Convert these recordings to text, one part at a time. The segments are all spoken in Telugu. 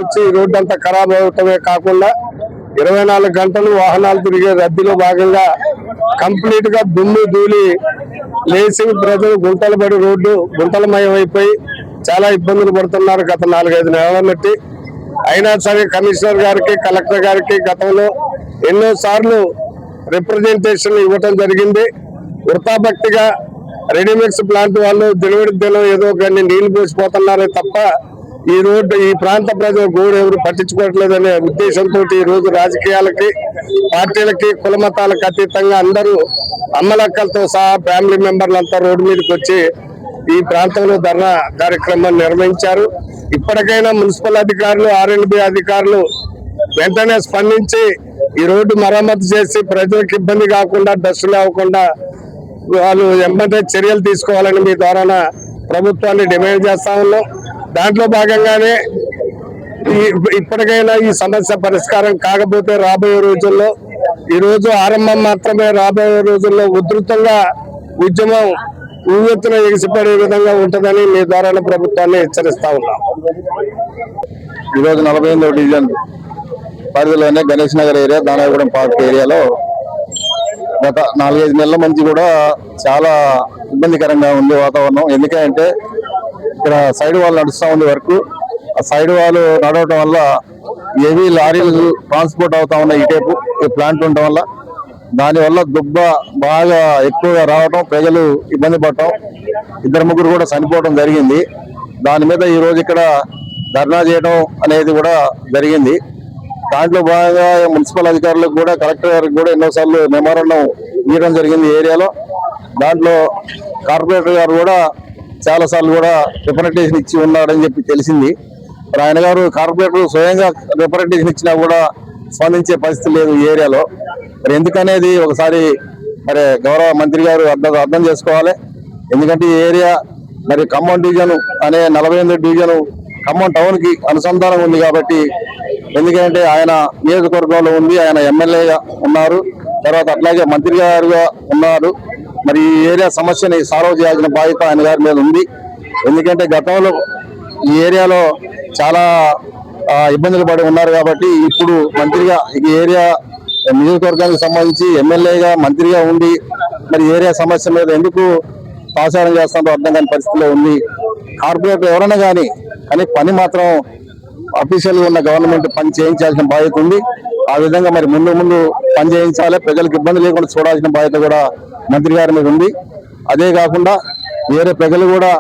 వచ్చి ఈ రోడ్డు అంతా ఖరాబ్ అవటమే కాకుండా 24 గంటలు వాహనాలు తిరిగే రద్దీలో భాగంగా కంప్లీట్ గా దుమ్ము ధూళి లేచి ప్రజలు గుంటలు పడి రోడ్డు గుంటలమయం అయిపోయి చాలా ఇబ్బందులు పడుతున్నారు గత 4-5 నెలల బట్టి. అయినా సరే కమిషనర్ గారికి కలెక్టర్ గారికి గతంలో ఎన్నో సార్లు రిప్రజెంటేషన్ ఇవ్వటం జరిగింది. వృతాభక్తిగా రెడీమిక్స్ ప్లాంట్ వాళ్ళు దినం ఏదో కొన్ని నీళ్లు పోసిపోతున్నారే తప్ప ఈ రోడ్డు ఈ ప్రాంత ప్రజల గోడు ఎవరు పట్టించుకోవట్లేదనే ఉద్దేశంతో ఈ రోజు రాజకీయాలకి పార్టీలకి కులమతాలకు అతీతంగా అందరూ అమ్మలక్కలతో సహా ఫ్యామిలీ మెంబర్లంతా రోడ్డు మీదకి వచ్చి ఈ ప్రాంతంలో ధర్నా కార్యక్రమాన్ని నిర్వహించారు. ఇప్పటికైనా మున్సిపల్ అధికారులు R&B అధికారులు వెంటనే స్పందించి ఈ రోడ్డు మరమ్మతు చేసి ప్రజలకు ఇబ్బంది కాకుండా డస్ట్ లేకుండా వాళ్ళు వెంటనే చర్యలు తీసుకోవాలని మీ ద్వారా ప్రభుత్వాన్ని డిమాండ్ చేస్తా ఉన్నాం. దాంట్లో భాగంగానే ఇప్పటికైనా ఈ సమస్య పరిష్కారం కాకపోతే రాబోయే రోజుల్లో ఈ రోజు ఆరంభం మాత్రమే, రాబోయే రోజుల్లో ఉధృతంగా ఉద్యమం ఉవ్వెత్తున ఎగిసిపడే విధంగా ఉంటుందని మీ ద్వారా ప్రభుత్వాన్ని హెచ్చరిస్తా ఉన్నాం. ఈరోజు 48వ డివిజన్ పరిధిలోనే గణేష్ నగర్ ఏరియా, దానాయగూడెం పార్క్ ఏరియాలో గత 4-5 నెలల నుంచి కూడా చాలా ఇబ్బందికరంగా ఉంది వాతావరణం. ఎందుకంటే ఇక్కడ సైడ్ వాల్ నడుస్తూ ఉంది వర్క్. ఆ సైడ్ వాల్ నడవటం వల్ల హెవీ లారీలు ట్రాన్స్పోర్ట్ అవుతా ఉన్నాయి ఇటేపు ఈ ప్లాంట్ ఉండటం వల్ల. దానివల్ల దుబ్బ బాగా ఎక్కువగా రావటం, ప్రజలు ఇబ్బంది పడటం, 2-3 కూడా చనిపోవడం జరిగింది. దాని మీద ఈ రోజు ఇక్కడ ధర్నా చేయడం అనేది కూడా జరిగింది. దాంట్లో భాగంగా మున్సిపల్ అధికారులకు కూడా కలెక్టర్ గారికి కూడా ఎన్నోసార్లు మెమోరాండం ఇవ్వడం జరిగింది ఏరియాలో. దాంట్లో కార్పొరేటర్ గారు కూడా చాలా సార్లు కూడా రిప్రజెంటేషన్ ఇచ్చి ఉన్నారని చెప్పి తెలిసింది. మరి ఆయన గారు కార్పొరేటర్ స్వయంగా రిప్రజెంటేషన్ ఇచ్చినా కూడా స్పందించే పరిస్థితి లేదు ఈ ఏరియాలో. మరి ఎందుకనేది ఒకసారి మరి గౌరవ మంత్రి గారు అర్థం చేసుకోవాలి. ఎందుకంటే ఈ ఏరియా మరి ఖమ్మం డివిజన్ అనే 48వ డివిజన్ ఖమ్మం టౌన్ కి అనుసంధానం ఉంది కాబట్టి, ఎందుకంటే ఆయన నియోజకవర్గంలో ఉంది, ఆయన ఎమ్మెల్యేగా ఉన్నారు, తర్వాత అట్లాగే మంత్రి గారుగా ఉన్నారు. మరి ఈ ఏరియా సమస్యని సాల్వ్ చేయాల్సిన బాధ్యత ఆయన గారి మీద ఉంది. ఎందుకంటే గతంలో ఈ ఏరియాలో చాలా ఇబ్బందులు పడి ఉన్నారు కాబట్టి ఇప్పుడు మంత్రిగా ఈ ఏరియా నియోజకవర్గానికి సంబంధించి ఎమ్మెల్యేగా మంత్రిగా ఉండి మరి ఏరియా సమస్య మీద ఎందుకు పాసారం చేస్తారో అర్థం కాని పరిస్థితిలో ఉంది. కార్పొరేటర్ ఎవరైనా కానీ పని మాత్రం అఫీషియల్ గా ఉన్న గవర్నమెంట్ పని చేయించాల్సిన బాధ్యత ఉంది. ఆ విధంగా మరి ముందు పని చేయించాలి, ప్రజలకు ఇబ్బంది లేకుండా చూడాల్సిన బాధ్యత కూడా మంత్రి గారి మీద ఉంది. అదే కాకుండా వేరే ప్రజలు కూడా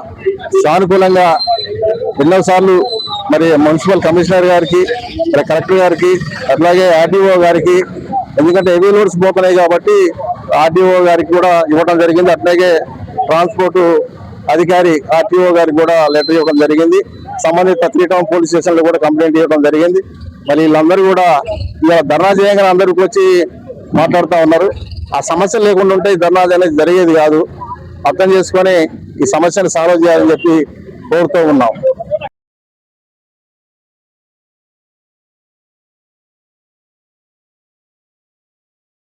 సానుకూలంగా ఎన్నోసార్లు మరి మున్సిపల్ కమిషనర్ గారికి, కలెక్టర్ గారికి, అట్లాగే RDO గారికి, ఎందుకంటే హెవీ లోడ్స్ పోతున్నాయి కాబట్టి RDO గారికి కూడా ఇవ్వడం జరిగింది. అట్లాగే ట్రాన్స్పోర్ట్ అధికారి RTO గారికి కూడా లెటర్ ఇవ్వడం జరిగింది. సంబంధిత 3 టౌన్ పోలీస్ స్టేషన్ లో కూడా కంప్లైంట్ ఇవ్వడం జరిగింది. మరి వీళ్ళందరూ కూడా ఇలా ధర్నా చేయగానే అందరికి వచ్చి మాట్లాడుతూ ఉన్నారు. ఆ సమస్య లేకుండా ఉంటే ఈ ధర్నా అనేది జరిగేది కాదు. అర్థం చేసుకొని ఈ సమస్యను సాల్వ్ చేయాలని చెప్పి కోరుతూ ఉన్నాం.